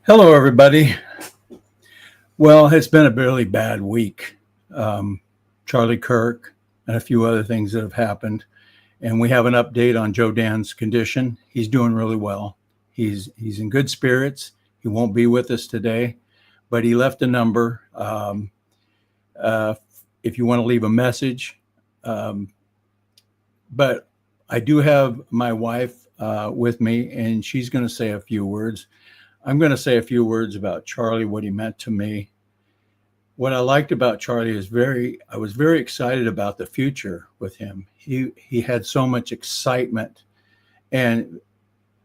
Hello, everybody. Well, it's been a really bad week. Charlie Kirk and a few other things that have happened. And we have an update on Joe Dan's condition. He's doing really well. He's in good spirits. He won't be with us today, but he left a number. If you want to leave a message. But I do have my wife with me, and she's going to say a few words. I'm going to say a few words about Charlie, what he meant to me. What I liked about Charlie is I was very excited about the future with him. He had so much excitement, and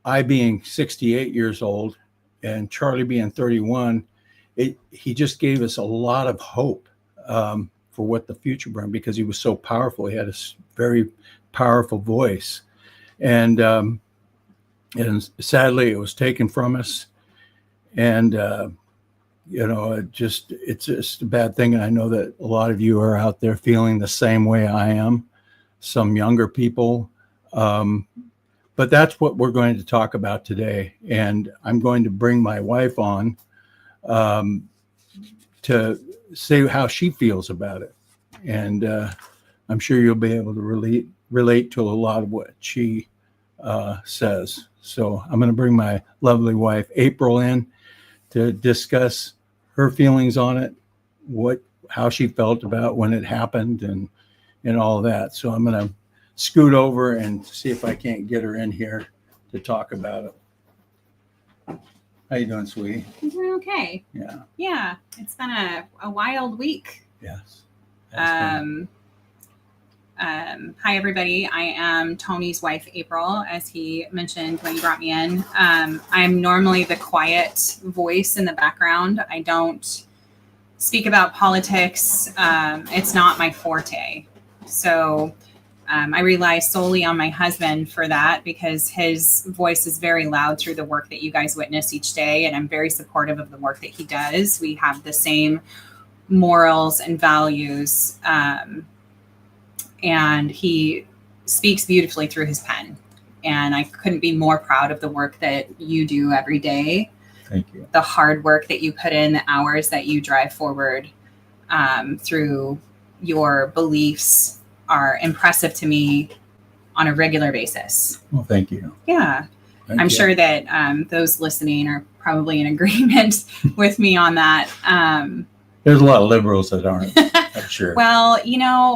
I being 68 years old and Charlie being 31, he just gave us a lot of hope for what the future brings, because he was so powerful. He had a very powerful voice, and sadly it was taken from us. And it's just a bad thing. And I know that a lot of you are out there feeling the same way I am, some younger people. But that's what we're going to talk about today. And I'm going to bring my wife on to say how she feels about it. And I'm sure you'll be able to relate to a lot of what she says. So I'm going to bring my lovely wife, April, in to discuss her feelings on it, how she felt about when it happened, and all that. So I'm going to scoot over and see if I can't get her in here to talk about it. How you doing, sweetie? I'm doing okay. Yeah. It's been a wild week. Yes. Hi, everybody. I am Tony's wife, April, as he mentioned when he brought me in. I'm normally the quiet voice in the background. I don't speak about politics. It's not my forte. So I rely solely on my husband for that, because his voice is very loud through the work that you guys witness each day. And I'm very supportive of the work that he does. We have the same morals and values. And he speaks beautifully through his pen. And I couldn't be more proud of the work that you do every day. Thank you. The hard work that you put in, the hours that you drive forward through your beliefs are impressive to me on a regular basis. Well, thank you. Yeah. I'm sure that those listening are probably in agreement with me on that. There's a lot of liberals that aren't. I'm sure. Well,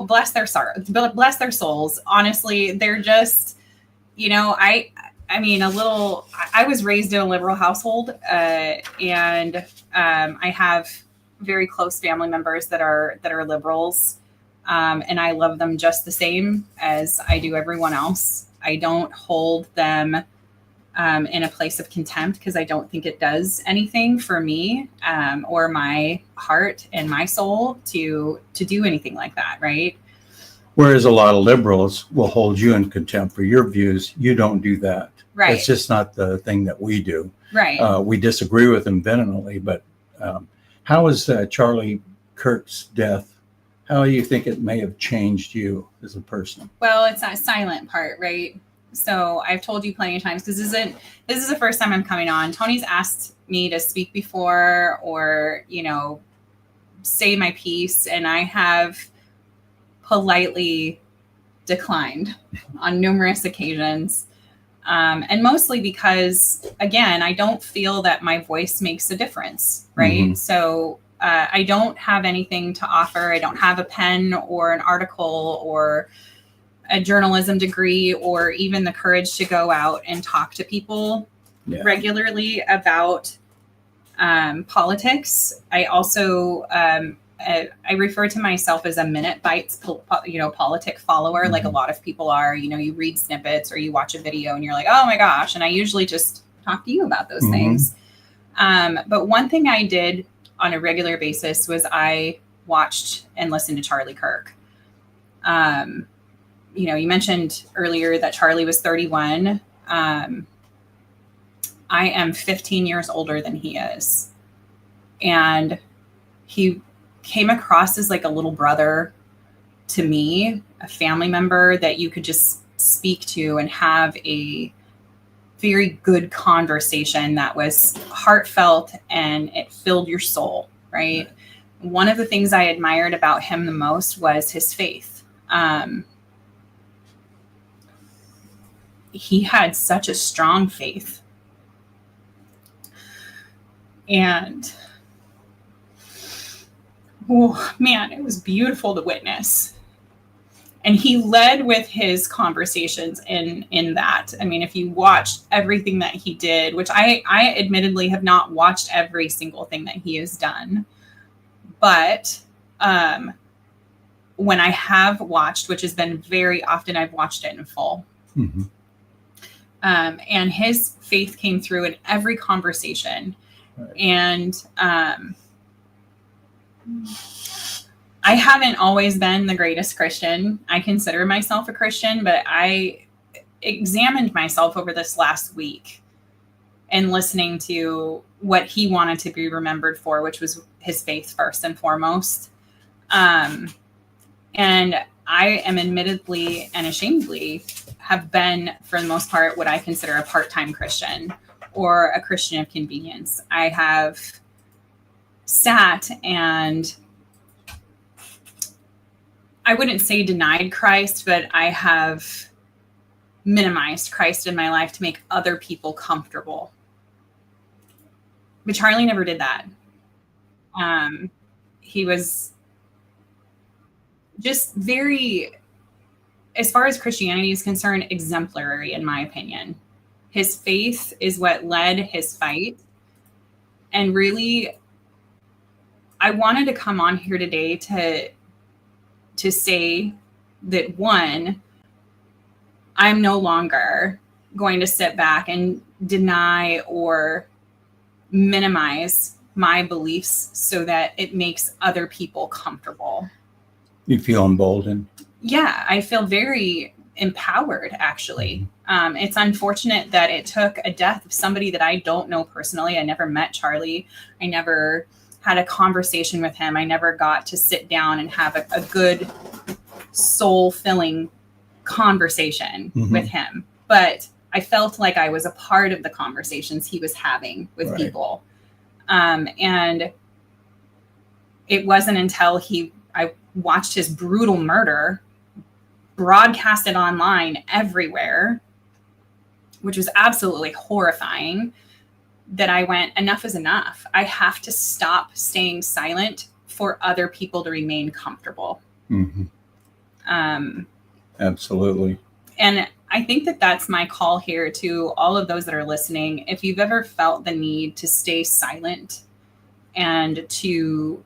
bless their souls. Honestly, they're just, I was raised in a liberal household, and I have very close family members that are liberals, and I love them just the same as I do everyone else. I don't hold them in a place of contempt, because I don't think it does anything for me or my heart and my soul to do anything like that, right? Whereas a lot of liberals will hold you in contempt for your views. You don't do that. Right. It's just not the thing that we do. Right. We disagree with them vehemently. But how is Charlie Kirk's death? How do you think it may have changed you as a person? Well, it's that silent part, right? So I've told you plenty of times, because this is the first time I'm coming on. Tony's asked me to speak before, or, say my piece, and I have politely declined on numerous occasions. And mostly because, again, I don't feel that my voice makes a difference, right? Mm-hmm. So I don't have anything to offer. I don't have a pen or an article or a journalism degree, or even the courage to go out and talk to people regularly about politics. I also, I refer to myself as a minute bites, politic follower, mm-hmm. like a lot of people are. You read snippets or you watch a video and you're like, oh my gosh. And I usually just talk to you about those mm-hmm. things. But one thing I did on a regular basis was I watched and listened to Charlie Kirk. You mentioned earlier that Charlie was 31. I am 15 years older than he is. And he came across as like a little brother to me, a family member that you could just speak to and have a very good conversation that was heartfelt and it filled your soul, right? One of the things I admired about him the most was his faith. He had such a strong faith. And, oh man, it was beautiful to witness. And he led with his conversations in that. I mean, if you watched everything that he did, which I admittedly have not watched every single thing that he has done, but when I have watched, which has been very often, I've watched it in full. Mm-hmm. And his faith came through in every conversation. Right. And I haven't always been the greatest Christian. I consider myself a Christian, but I examined myself over this last week and listening to what he wanted to be remembered for, which was his faith first and foremost. And I am admittedly and ashamedly have been, for the most part, what I consider a part-time Christian or a Christian of convenience. I have sat and I wouldn't say denied Christ, but I have minimized Christ in my life to make other people comfortable. But Charlie never did that. He was just very, as far as Christianity is concerned, exemplary, in my opinion. His faith is what led his fight. And really, I wanted to come on here today to say that, one, I'm no longer going to sit back and deny or minimize my beliefs so that it makes other people comfortable. You feel emboldened? Yeah, I feel very empowered, actually. It's unfortunate that it took a death of somebody that I don't know personally. I never met Charlie. I never had a conversation with him. I never got to sit down and have a good soul-filling conversation with him. But I felt like I was a part of the conversations he was having with people. And it wasn't until I watched his brutal murder broadcasted online everywhere, which was absolutely horrifying, that I went, enough is enough. I have to stop staying silent for other people to remain comfortable. Absolutely. And I think that that's my call here to all of those that are listening. If you've ever felt the need to stay silent and to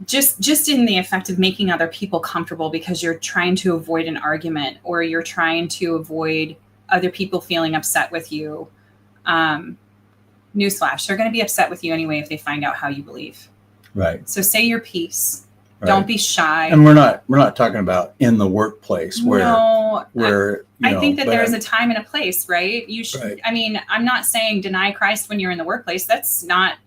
just in the effect of making other people comfortable because you're trying to avoid an argument or you're trying to avoid other people feeling upset with you, newsflash, they're going to be upset with you anyway if they find out how you believe. Right. So say your piece. Right. Don't be shy. And we're not talking about in the workplace where I think that there's a time and a place, right? You should. Right. I mean, I'm not saying deny Christ when you're in the workplace. That's not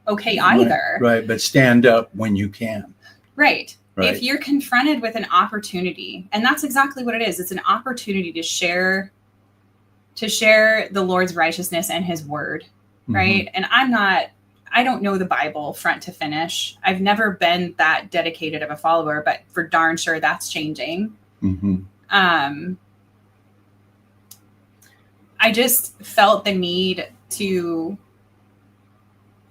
okay either. Right. But stand up when you can. Right. Right. If you're confronted with an opportunity, and that's exactly what it is. It's an opportunity to share the Lord's righteousness and his word. Right. And I don't know the Bible front to finish. I've never been that dedicated of a follower, but for darn sure that's changing. I just felt the need to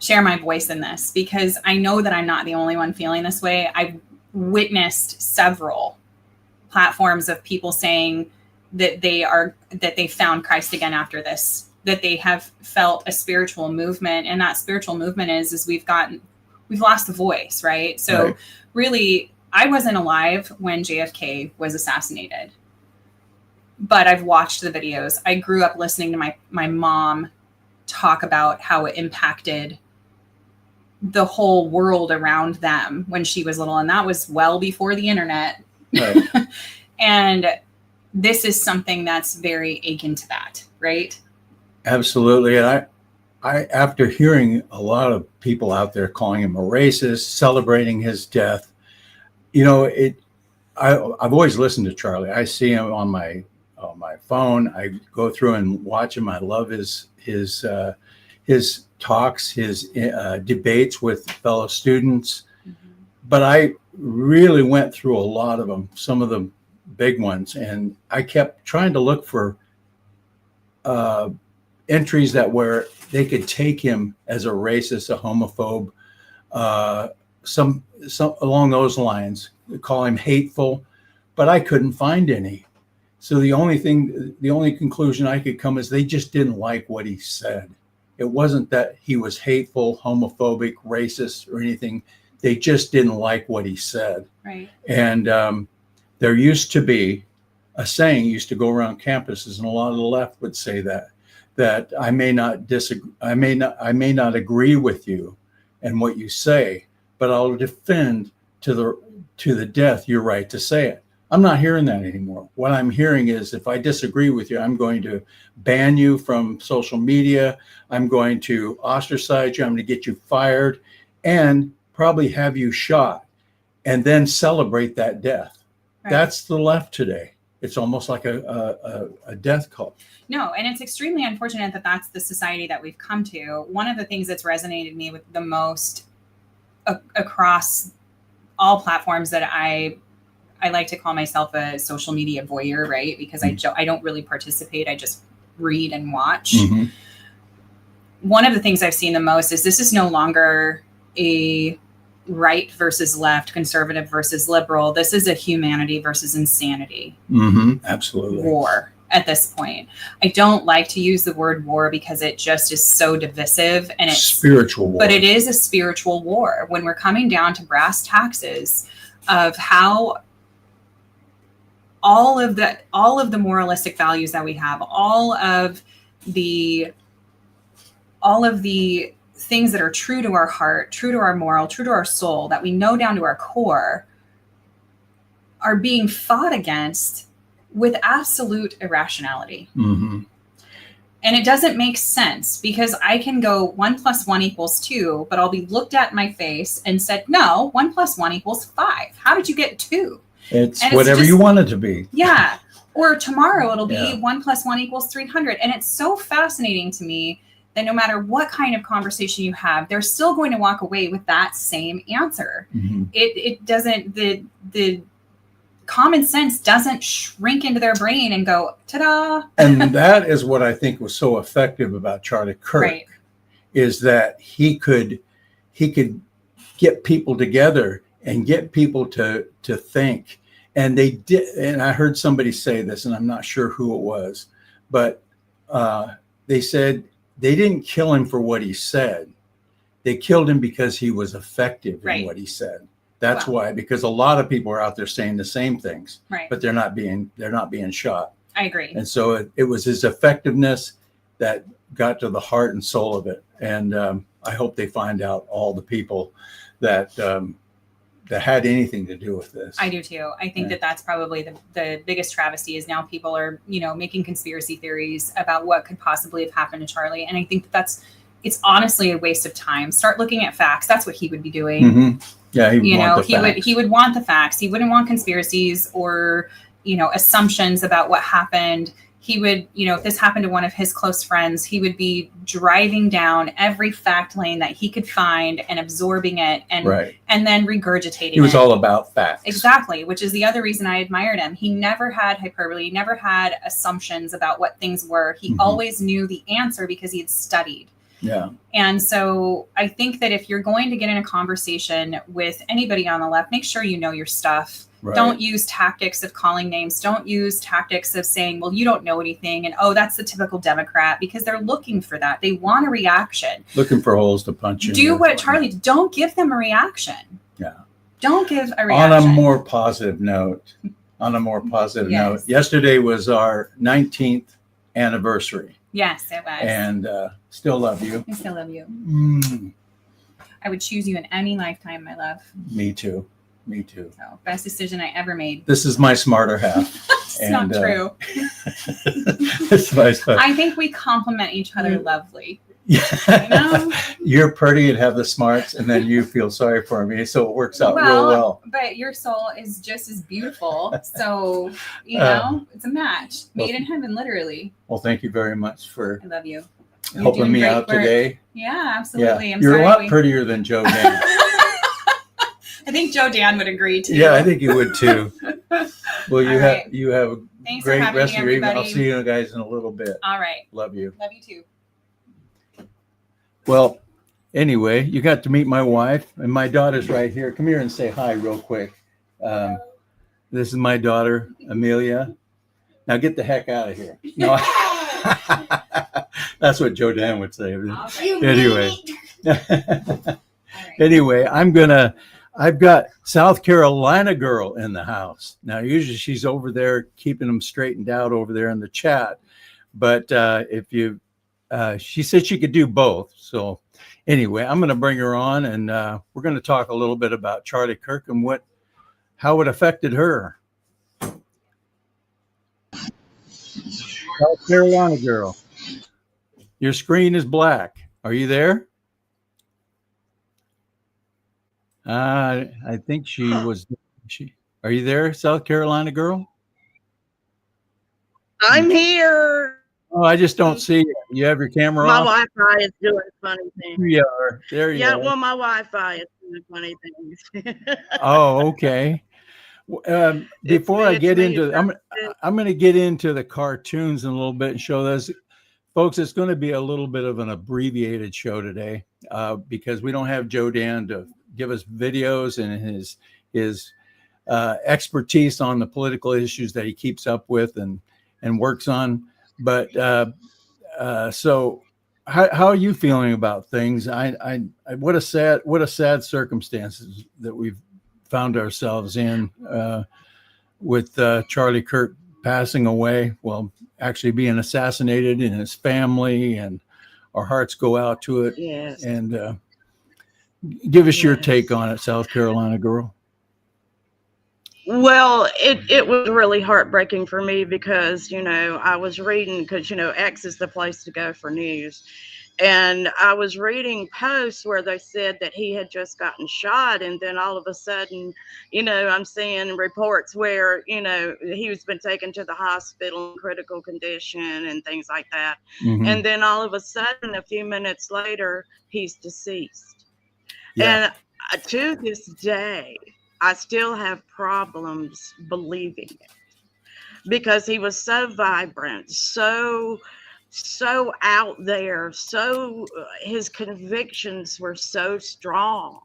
share my voice in this because I know that I'm not the only one feeling this way. I've witnessed several platforms of people saying that they found Christ again after this, that they have felt a spiritual movement. And that spiritual movement is we've lost the voice, right? So really, I wasn't alive when JFK was assassinated, but I've watched the videos. I grew up listening to my mom talk about how it impacted the whole world around them when she was little. And that was well before the internet. Right. And this is something that's very akin to that, right? Absolutely. And I after hearing a lot of people out there calling him a racist, celebrating his death, I've always listened to Charlie. I see him on my my phone. I go through and watch him. I love his talks, his debates with fellow students. But I really went through a lot of them, some of the big ones, and I kept trying to look for entries that where they could take him as a racist, a homophobe, some along those lines, call him hateful, but I couldn't find any. So the only conclusion I could come is they just didn't like what he said. It wasn't that he was hateful, homophobic, racist, or anything. They just didn't like what he said. Right. And there used to be a saying used to go around campuses, and a lot of the left would say that I may not disagree, I may not agree with you and what you say, but I'll defend to the death your right to say it. I'm not hearing that anymore. What I'm hearing is, if I disagree with you, I'm going to ban you from social media. I'm going to ostracize you. I'm going to get you fired, and probably have you shot, and then celebrate that death. Right. That's the left today. It's almost like a death cult. No, and it's extremely unfortunate that that's the society that we've come to. One of the things that's resonated me with the most across all platforms that I like to call myself a social media voyeur, right? Because I don't really participate. I just read and watch. Mm-hmm. One of the things I've seen the most is this is no longer a right versus left, conservative versus liberal. This is a humanity versus insanity. Mm-hmm. Absolutely. War at this point. I don't like to use the word war because it just is so divisive, and it's spiritual war. But it is a spiritual war when we're coming down to brass taxes of how all of the moralistic values that we have, all of the things that are true to our heart, true to our moral, true to our soul, that we know down to our core, are being fought against with absolute irrationality. Mm-hmm. And it doesn't make sense, because I can go 1 + 1 = 2, but I'll be looked at in my face and said, no, 1 + 1 = 5. How did you get 2? It's whatever you want it to be. Yeah. Or tomorrow it'll be 1 + 1 = 300. And it's so fascinating to me that no matter what kind of conversation you have, they're still going to walk away with that same answer. Mm-hmm. It doesn't, the common sense doesn't shrink into their brain and go, ta-da. And that is what I think was so effective about Charlie Kirk, right, is that he could get people together and get people to think. And they did. And I heard somebody say this, and I'm not sure who it was, but they said they didn't kill him for what he said. They killed him because he was effective in what he said. That's why, because a lot of people are out there saying the same things, but they're not being shot. I agree. And so it was his effectiveness that got to the heart and soul of it. And I hope they find out all the people that had anything to do with this. I do too. I think that that's probably the biggest travesty, is now people are, making conspiracy theories about what could possibly have happened to Charlie. And I think it's honestly a waste of time. Start looking at facts. That's what he would be doing. Mm-hmm. Yeah, he would want the facts. He wouldn't want conspiracies or, assumptions about what happened. He would, if this happened to one of his close friends, he would be driving down every fact lane that he could find and absorbing it and then regurgitating it. He was all about facts. Exactly, which is the other reason I admired him. He never had hyperbole, he never had assumptions about what things were. He always knew the answer because he had studied. Yeah. And so I think that if you're going to get in a conversation with anybody on the left, make sure you know your stuff. Right. Don't use tactics of calling names. Don't use tactics of saying, well, you don't know anything. And, oh, that's the typical Democrat, because they're looking for that. They want a reaction. Looking for holes to punch in. Do what Charlie, don't give them a reaction. Yeah. Don't give a reaction. On a more positive note, yesterday was our 19th anniversary. Yes, it was. And still love you. I still love you. Mm. I would choose you in any lifetime, my love. Me too. So, best decision I ever made. This is my smarter half. It's not true. It's my stuff. I think we complement each other lovely. know? You're pretty and have the smarts, and then you feel sorry for me, so it works out real well. But your soul is just as beautiful, so you know it's a match made in heaven, literally. Well, thank you very much for I love you. helping me out today. Yeah, absolutely. Yeah. I'm You're sorry a lot prettier than Joe Dan. I think Joe Dan would agree too. Yeah, I think you would too. Well, you right. have a Thanks great for rest me, of your evening. I'll everybody. see you guys in a little bit. All right. Love you. Love you too. Well, anyway, you got to meet my wife, and my daughter's right here. Come here and say hi real quick. This is my daughter, Amelia. Now get the heck out of here. No, that's what Joe Dan would say. Anyway. Anyway, I've got South Carolina girl in the house. Now, usually she's over there keeping them straightened out over there in the chat. But she said she could do both. So anyway, I'm going to bring her on, and we're going to talk a little bit about Charlie Kirk and how it affected her. South Carolina girl. Your screen is black. Are you there? I think she was. Are you there, South Carolina girl? I'm here. Oh, I just don't see you. You have your camera My off? Wi-Fi is doing funny things. There you are. There you Yeah, are. well, my Wi-Fi is doing funny things. Oh, okay. Before I get into, I'm going to get into the cartoons in a little bit and show those. Folks, it's going to be a little bit of an abbreviated show today because we don't have Joe Dan to give us videos and his expertise on the political issues that he keeps up with and works on. But so how are you feeling about things? What a sad circumstances that we've found ourselves in with Charlie Kirk passing away. Well, actually being assassinated in his family, and our hearts go out to it. Yes. And give us your take on it, South Carolina girl. Well, it was really heartbreaking for me because, I was reading, because, X is the place to go for news. And I was reading posts where they said that he had just gotten shot. And then all of a sudden, I'm seeing reports where, he was been taken to the hospital in critical condition and things like that. Mm-hmm. And then all of a sudden, a few minutes later, he's deceased. Yeah. And to this day, I still have problems believing it because he was so vibrant, so out there, his convictions were so strong,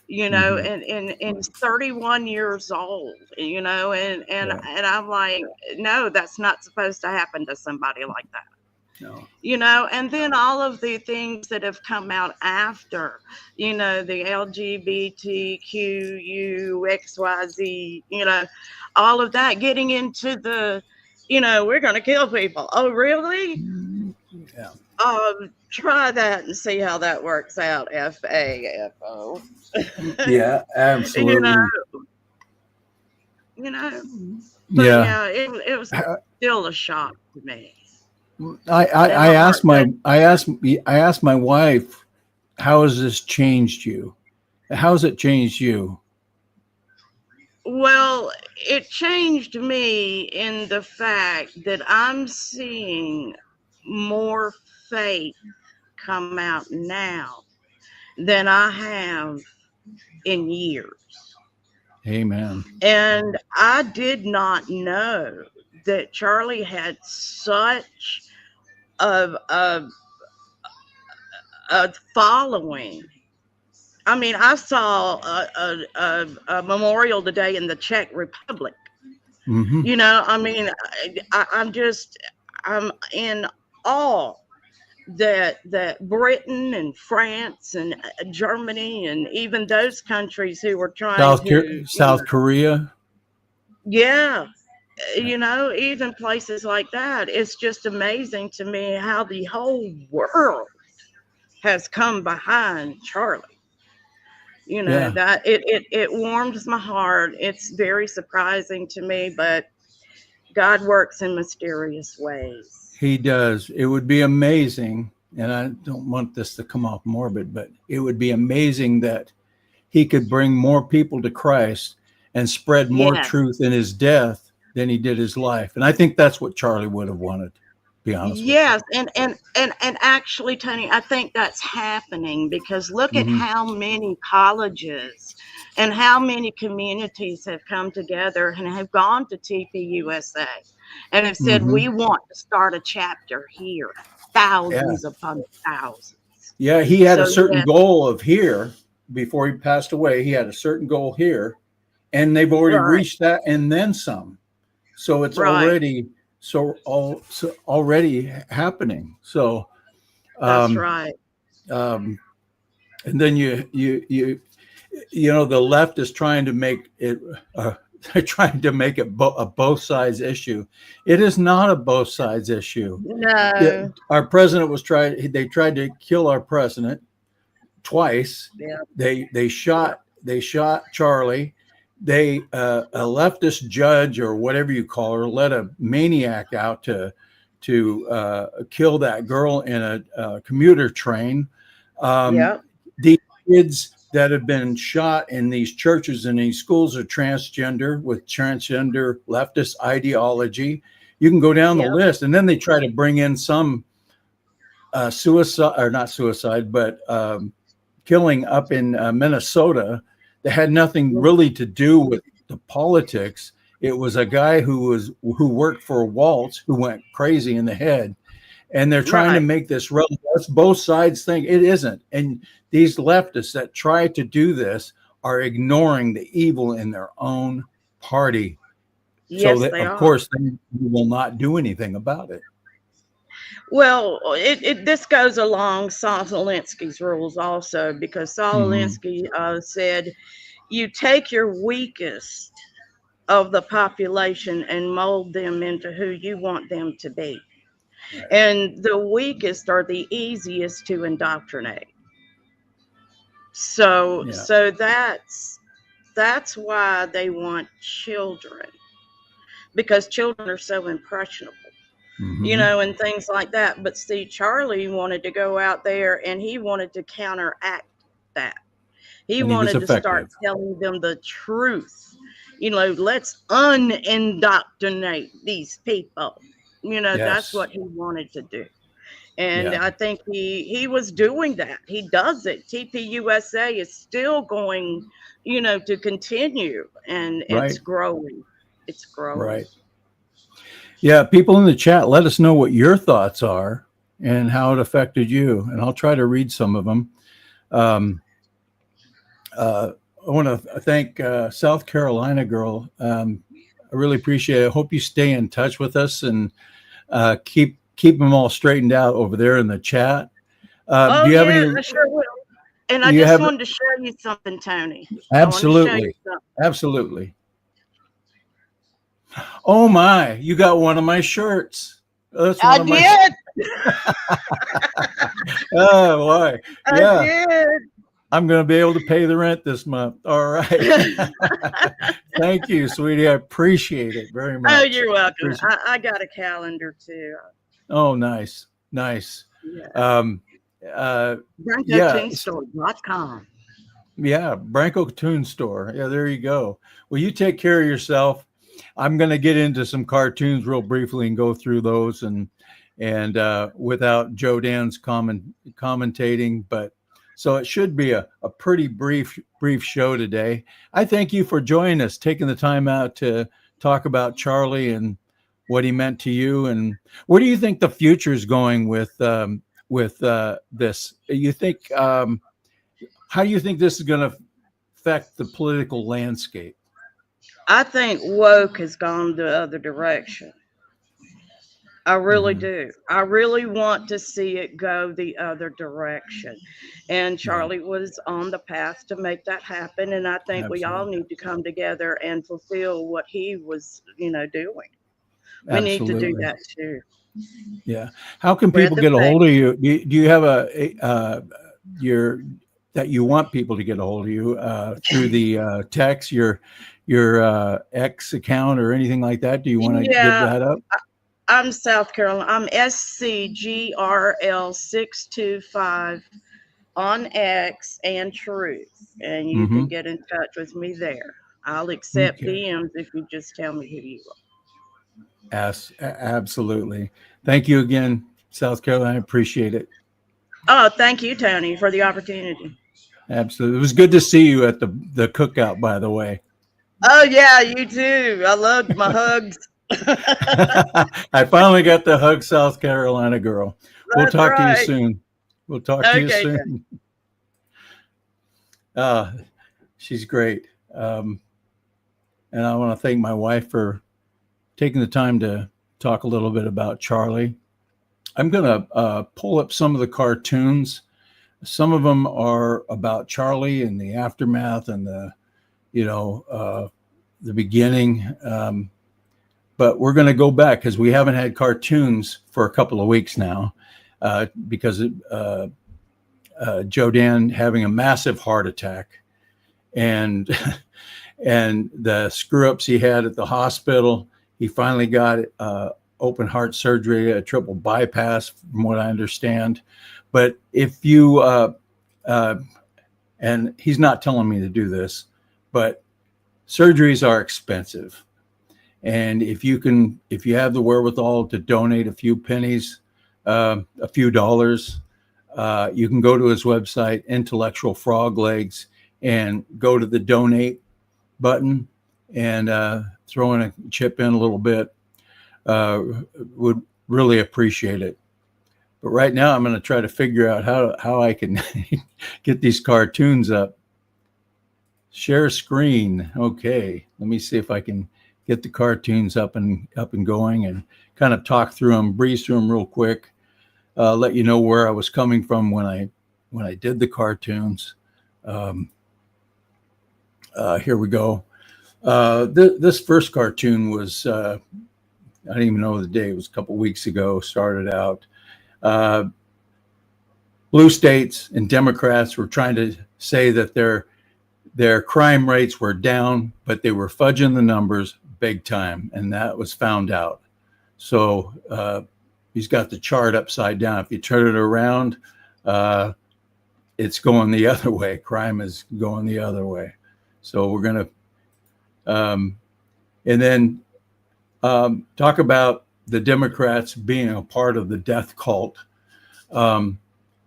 mm-hmm. and 31 years old, and I'm like, no, that's not supposed to happen to somebody like that. No. And then all of the things that have come out after, the LGBTQ, XYZ, all of that, getting into the, we're going to kill people. Oh, really? Yeah. Try that and see how that works out. FAFO. Yeah, absolutely. But yeah, it was still a shock to me. I asked my wife, how has this changed you? How has it changed you? Well, it changed me in the fact that I'm seeing more faith come out now than I have in years. Amen. And I did not know that Charlie had such a following. I mean, I saw a memorial today in the Czech Republic. Mm-hmm. I mean, I'm in awe that Britain and France and Germany and even those countries who were trying South Korea. Yeah. Even places like that, it's just amazing to me how the whole world has come behind Charlie. That it warms my heart. It's very surprising to me, but God works in mysterious ways. He does. It would be amazing and I don't want this to come off morbid, but it would be amazing that he could bring more people to Christ and spread more Yes. truth in his death than he did his life. And I think that's what Charlie would have wanted, to be honest with Yes, and actually, Tony, I think that's happening because look you. at how many colleges and how many communities have come together and have gone to TPUSA and have said, Hmm. we want to start a chapter here, Yeah. thousands upon thousands. Yeah. He had a So, certain yes, goal of here before he passed away. He had a certain goal here, and they've already right, reached that and then some. So it's right. already already happening. So That's um, right. um, and then the left is trying to make it they're trying to make it a both sides issue. It is not a both sides issue. No. Our president they tried to kill our president twice. Yeah. They shot Charlie. They a leftist judge or whatever you call her let a maniac out to kill that girl in a commuter train. Yep. These kids that have been shot in these churches and these schools are transgender with transgender leftist ideology. You can go down the Yep. list, and then they try to bring in some suicide or not suicide, but killing up in Minnesota that had nothing really to do with the politics. It was a guy who worked for Waltz who went crazy in the head, and they're trying to Right. make this that's both sides thing. It isn't, and these leftists that try to do this are ignoring the evil in their own party. So Yes, that, they of are. course, they will not do anything about it. Well, this goes along Saul Alinsky's rules also because Saul Hmm. Alinsky said you take your weakest of the population and mold them into who you want them to be. Right. And the weakest are the easiest to indoctrinate. So Yeah. so that's why they want children because children are so impressionable. Hmm. And things like that. But see, Charlie wanted to go out there and he wanted to counteract that. He And he was wanted to start effective. telling them the truth. Let's unindoctrinate these people. That's Yes. what he wanted to do. And Yeah. I think he was doing that. He does it. TPUSA is still going, to continue and it's Right. growing. It's growing. Right. Yeah. People in the chat, let us know what your thoughts are and how it affected you. And I'll try to read some of them. I want to thank South Carolina girl. I really appreciate it. I hope you stay in touch with us and keep them all straightened out over there in the chat. Oh, Do you have yeah, any? I sure will. And I You just have wanted to show you something, Tony. I want to show you absolutely, something. absolutely. Oh my! You got one of my shirts. That's one I of my. did. Oh boy! Yeah, I did. I'm going to be able to pay the rent this month. All right. Thank you, sweetie. I appreciate it very much. Oh, you're welcome. Appreciate- I got a calendar too. Oh, nice, nice. Yeah. Yeah, BrancoToonStore.com. yeah. Branco Cartoons Store. Yeah, there you go. Well, you take care of yourself. I'm going to get into some cartoons real briefly and go through those and without Joe Dan's commentating, but so it should be a pretty brief show today. I thank you for joining us, taking the time out to talk about Charlie and what he meant to you. And where do you think the future is going with this? You think how do you think this is going to affect the political landscape? I think woke has gone the other direction. I really Mhm. do. I really want to see it go the other direction. And Charlie was on the path to make that happen. And I think we all Absolutely. need to come together and fulfill what he was, doing. We need to do Absolutely. that too. Yeah. How can Spread people the get a faith. hold of you? Do you have your that you want people to get a hold of you through the text, your X account or anything like that? Do you want to give Yeah, that up? I'm South Carolina. I'm SCGRL625 on X and Truth, and you can Mm-hmm. get in touch with me there. I'll accept Okay. DMs if you just tell me who you are. Absolutely. Thank you again, South Carolina. Appreciate it. Oh, thank you, Tony, for the opportunity. Absolutely. It was good to see you at the cookout, by the way. Oh, yeah, you too. I loved my hugs. I finally got to hug South Carolina girl. We'll That's talk to you right. soon. We'll talk to you Okay, soon. Uh, she's great. And I want to thank my wife for taking the time to talk a little bit about Charlie. I'm going to pull up some of the cartoons. Some of them are about Charlie and the aftermath and the beginning. But we're going to go back because we haven't had cartoons for a couple of weeks now because Joe Dan having a massive heart attack and and the screw ups he had at the hospital. He finally got open heart surgery, a triple bypass, from what I understand. But if you and he's not telling me to do this, but surgeries are expensive. And if you have the wherewithal to donate a few pennies, a few dollars, you can go to his website, Intellectual Frog Legs, and go to the donate button and throw in a chip in a little bit. Would really appreciate it. But right now, I'm going to try to figure out how I can get these cartoons up. Share screen. Okay, let me see if I can get the cartoons up and going and kind of talk through them, breeze through them real quick. Let you know where I was coming from when I did the cartoons. Here we go. This first cartoon was I don't even know the day. It was a couple weeks ago. Started out. Blue states and Democrats were trying to say that their crime rates were down, but they were fudging the numbers big time, and that was found out. So he's got the chart upside down. If you turn it around, it's going the other way. Crime is going the other way. So we're going to, and then talk about the Democrats being a part of the death cult.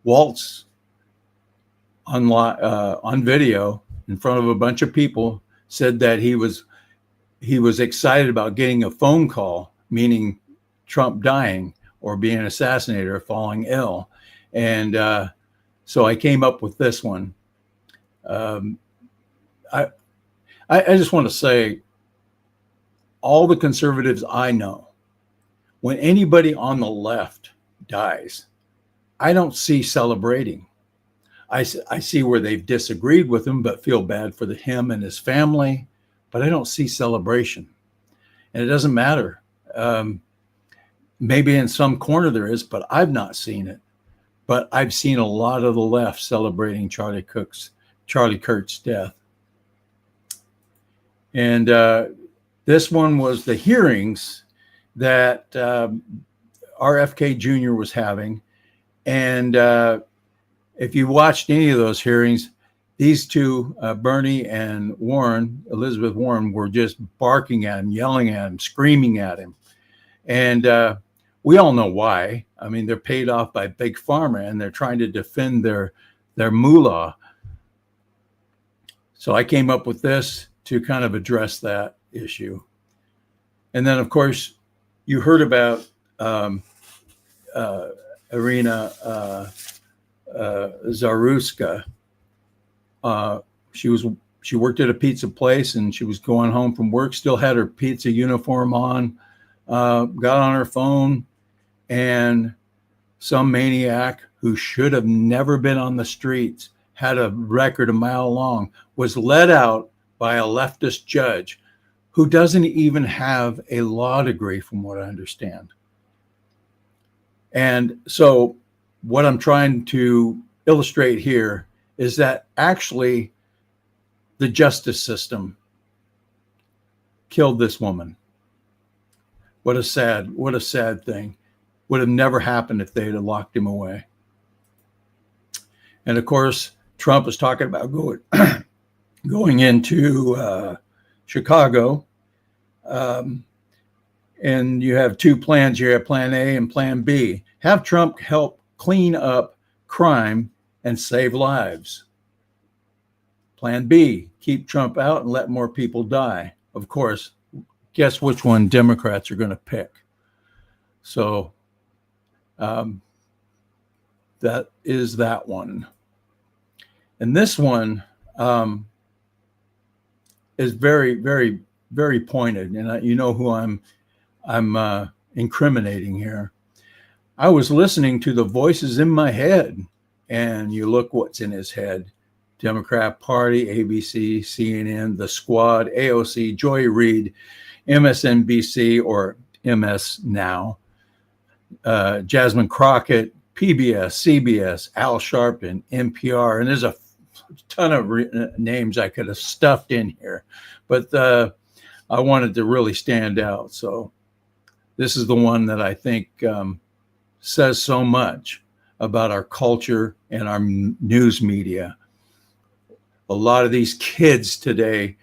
Waltz on video in front of a bunch of people said that he was excited about getting a phone call, meaning Trump dying or being assassinated or falling ill. And so I came up with this one. I just want to say, all the conservatives I know, when anybody on the left dies, I don't see celebrating. I see where they've disagreed with him, but feel bad for him and his family, but I don't see celebration. And it doesn't matter. Maybe in some corner there is, but I've not seen it. But I've seen a lot of the left celebrating Charlie Kirk's death. And this one was the hearings that RFK Jr. was having. And if you watched any of those hearings, these two, Bernie and Elizabeth Warren, were just barking at him, yelling at him, screaming at him. And we all know why. I mean, they're paid off by Big Pharma, and they're trying to defend their moolah. So I came up with this to kind of address that issue. And then, of course, you heard about Irina Zaruska. She worked at a pizza place, and she was going home from work, still had her pizza uniform on, got on her phone, and some maniac who should have never been on the streets, had a record a mile long, was let out by a leftist judge who doesn't even have a law degree, from what I understand. And so what I'm trying to illustrate here is that actually the justice system killed this woman. What a sad thing. Would have never happened if they'd have locked him away. And of course, Trump is talking about going into Chicago. And you have two plans. You have plan A and plan B. Have Trump help clean up crime and save lives. Plan B, keep Trump out and let more people die. Of course, guess which one Democrats are going to pick. So that is that one. And this one is very, very, very pointed. And you know who I'm incriminating here. I was listening to the voices in my head, and you look what's in his head. Democrat Party, ABC, CNN, The Squad, AOC, Joy Reid, MSNBC or MS Now, Jasmine Crockett, PBS, CBS, Al Sharpton, NPR, and there's a ton of names I could have stuffed in here, but I wanted to really stand out. So this is the one that I think says so much about our culture and our news media. A lot of these kids today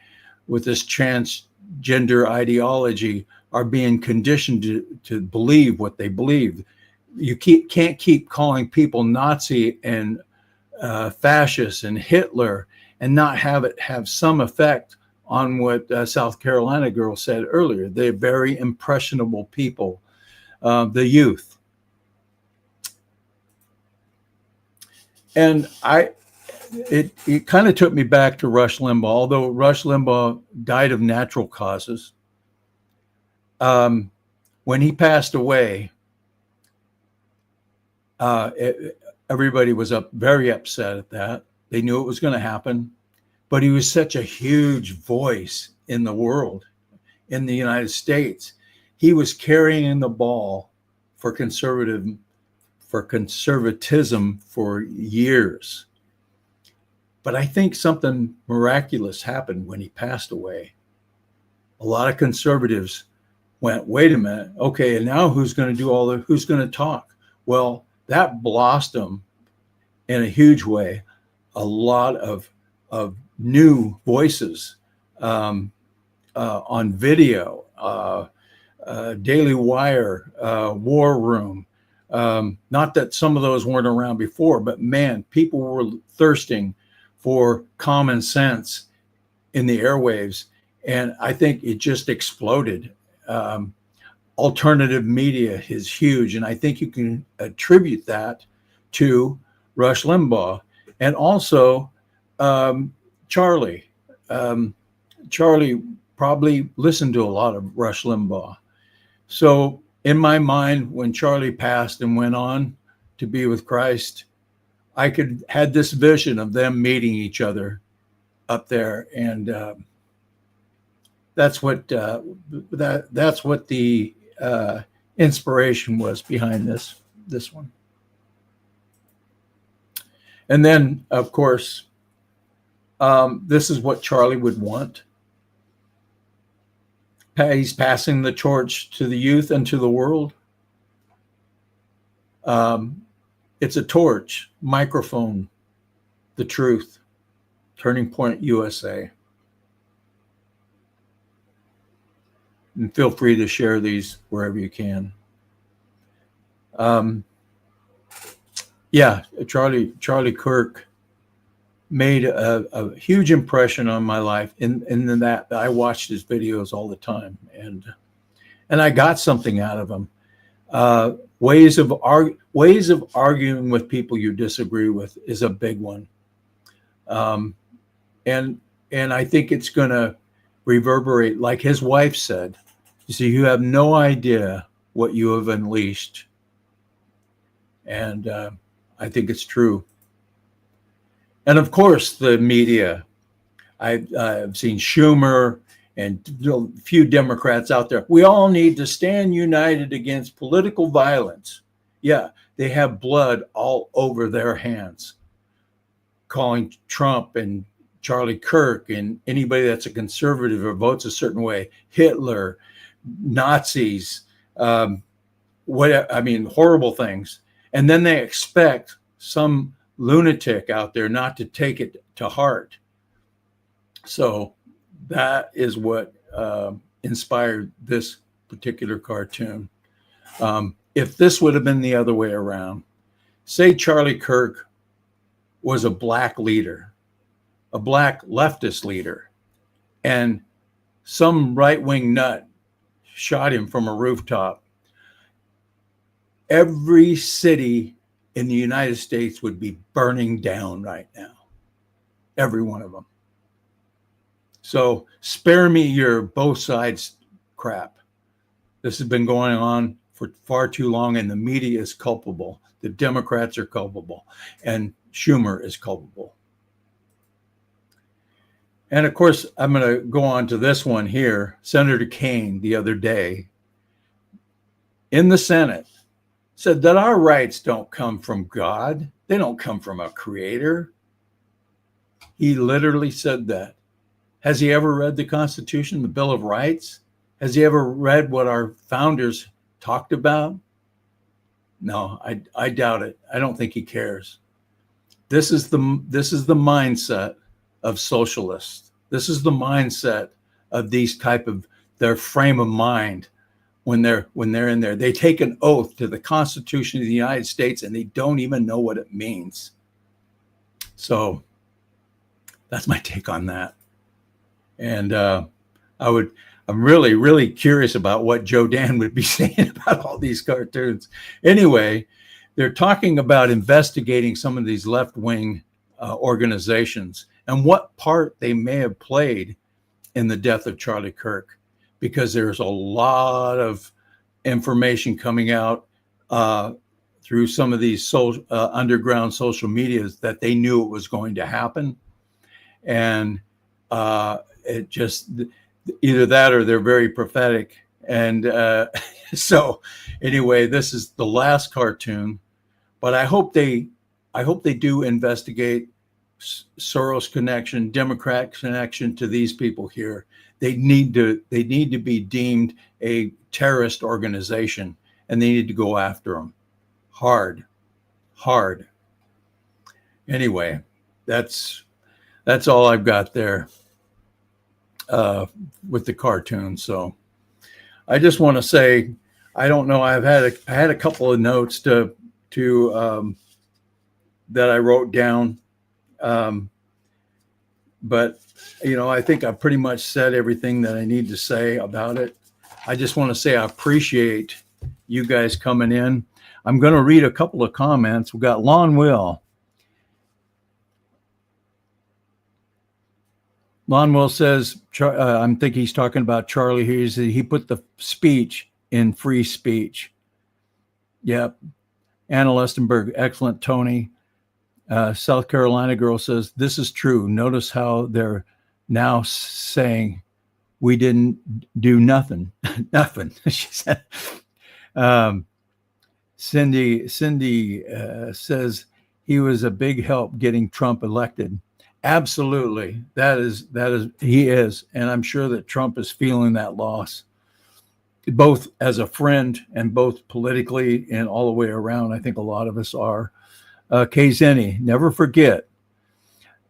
with this transgender ideology are being conditioned to believe what they believe. You can't keep calling people Nazi and fascist and Hitler and not have it have some effect on what South Carolina girl said earlier. They're very impressionable people, the youth. And it kind of took me back to Rush Limbaugh, although Rush Limbaugh died of natural causes. When he passed away, everybody was very upset at that. They knew it was going to happen, but he was such a huge voice in the world, in the United States. He was carrying the ball for conservatism for years. But I think something miraculous happened when he passed away. A lot of conservatives went, wait a minute, okay, and now who's going to talk? Well, that blossomed in a huge way a lot of new voices on video, Daily Wire, War Room. Not that some of those weren't around before, but man, people were thirsting for common sense in the airwaves. And I think it just exploded. Alternative media is huge. And I think you can attribute that to Rush Limbaugh and also Charlie. Charlie probably listened to a lot of Rush Limbaugh. So in my mind, when Charlie passed and went on to be with Christ, I had this vision of them meeting each other up there, and that's what the inspiration was behind this one. And then, of course, this is what Charlie would want. He's passing the torch to the youth and to the world. It's a torch, microphone, the truth, Turning Point USA. And feel free to share these wherever you can. Charlie Kirk made a huge impression on my life in that I watched his videos all the time, and I got something out of him. Ways of arguing with people you disagree with is a big one, and I think it's going to reverberate, like his wife said. You see, you have no idea what you have unleashed, and I think it's true. And of course, the media. I've seen Schumer and a few Democrats out there. We all need to stand united against political violence. Yeah, they have blood all over their hands, calling Trump and Charlie Kirk and anybody that's a conservative or votes a certain way, Hitler, Nazis, Horrible things. And then they expect some lunatic out there not to take it to heart. So that is what inspired this particular cartoon. If this would have been the other way around, say Charlie Kirk was a black leader, a black leftist leader, and some right-wing nut shot him from a rooftop, every city in the United States would be burning down right now. Every one of them. So spare me your both sides crap. This has been going on for far too long, and the media is culpable. The Democrats are culpable, and Schumer is culpable. And of course, I'm going to go on to this one here. Senator Kaine the other day in the Senate said that our rights don't come from God. They don't come from a creator. He literally said that. Has he ever read the Constitution, the Bill of Rights? Has he ever read what our founders talked about? No, I doubt it. I don't think he cares. This is the mindset of socialists. This is the mindset of these type of their frame of mind when they're in there. They take an oath to the Constitution of the United States and they don't even know what it means. So that's my take on that. And I'm really, really curious about what Joe Dan would be saying about all these cartoons. Anyway, they're talking about investigating some of these left-wing organizations and what part they may have played in the death of Charlie Kirk, because there's a lot of information coming out through some of these underground social medias that they knew it was going to happen. And it just, either that or they're very prophetic. And so anyway, this is the last cartoon, but I hope they do investigate Soros connection, Democrat connection to these people here. They need to be deemed a terrorist organization, and they need to go after them hard. Anyway, that's all I've got there with the cartoon. So I just want to say, I don't know. I had a couple of notes to that I wrote down. But I think I pretty much said everything that I need to say about it. I just want to say I appreciate you guys coming in. I'm going to read a couple of comments. We got Lon Will. Lon Will says, I think he's talking about Charlie here. He put the speech in free speech. Yep. Anna Lestenberg, excellent, Tony. South Carolina girl says, this is true. Notice how they're now saying we didn't do nothing. Nothing, she said. Cindy says he was a big help getting Trump elected. Absolutely. That is, he is. And I'm sure that Trump is feeling that loss, both as a friend and both politically and all the way around. I think a lot of us are. Kay Zenny, never forget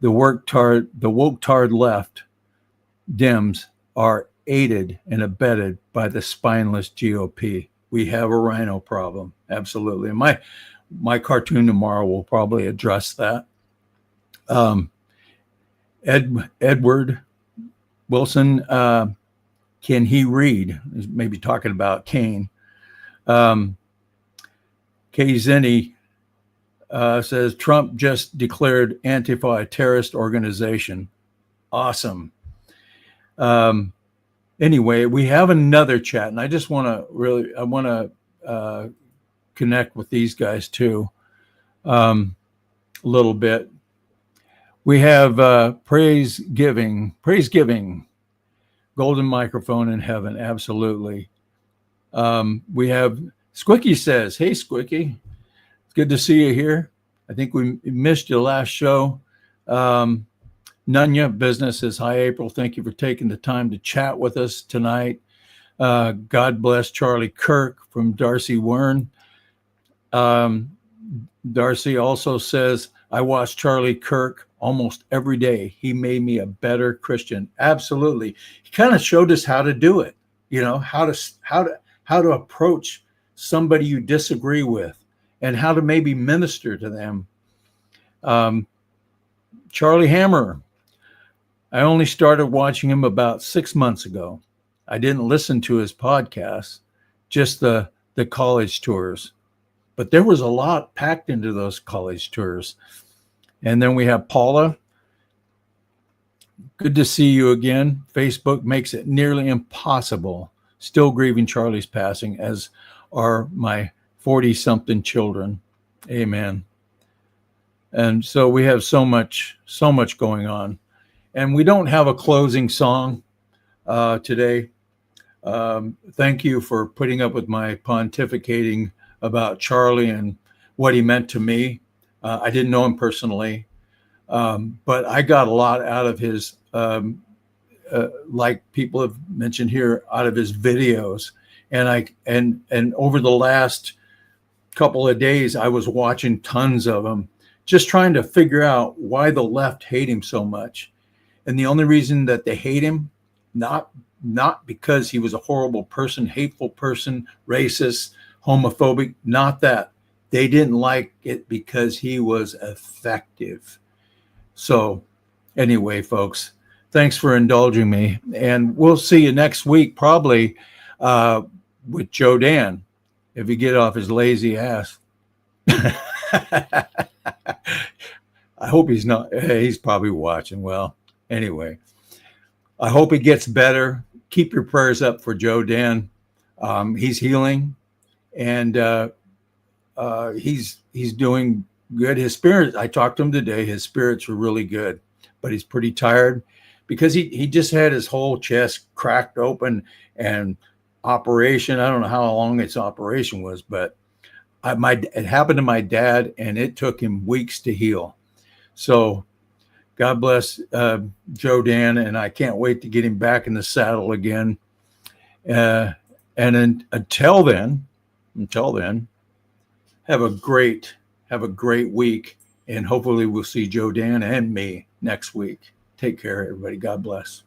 the woke tard left Dems are aided and abetted by the spineless GOP. We have a rhino problem. Absolutely. And my cartoon tomorrow will probably address that. Edward Wilson, can he read? Maybe talking about Kane. Kay Zenny says Trump just declared Antifa a terrorist organization. Awesome. Anyway, we have another chat, and I just want to connect with these guys too a little bit. We have praise giving, golden microphone in heaven. Absolutely. We have Squicky says, hey, Squicky, it's good to see you here. I think we missed your last show. Nunya Business says, hi, April. Thank you for taking the time to chat with us tonight. God bless Charlie Kirk from Darcy Wern. Darcy also says, I watch Charlie Kirk almost every day. He made me a better Christian. Absolutely. He kind of showed us how to do it, how to approach somebody you disagree with and how to maybe minister to them. Charlie Hammer, I only started watching him about 6 months ago. I didn't listen to his podcast, just the college tours. But there was a lot packed into those college tours. And then we have Paula. Good to see you again. Facebook makes it nearly impossible. Still grieving Charlie's passing, as are my 40-something children. Amen. And so we have so much going on. And we don't have a closing song today. Thank you for putting up with my pontificating about Charlie and what he meant to me. I didn't know him personally, but I got a lot out of his, like people have mentioned here, out of his videos. And over the last couple of days, I was watching tons of them, just trying to figure out why the left hate him so much. And the only reason that they hate him, not because he was a horrible person, hateful person, racist, homophobic, not that. They didn't like it because he was effective. So anyway, folks, thanks for indulging me. And we'll see you next week, probably with Joe Dan, if he get off his lazy ass. I hope he's not. He's probably watching. Well, anyway, I hope he gets better. Keep your prayers up for Joe Dan. He's healing. And he's doing good. His spirit, I talked to him today, his spirits were really good, but he's pretty tired because he just had his whole chest cracked open and operation. I don't know how long its operation was, but it happened to my dad and it took him weeks to heal. So God bless Joe Dan, and I can't wait to get him back in the saddle again. And until then, have a great week, and hopefully we'll see Joe Dan and me next week. Take care, everybody. God bless.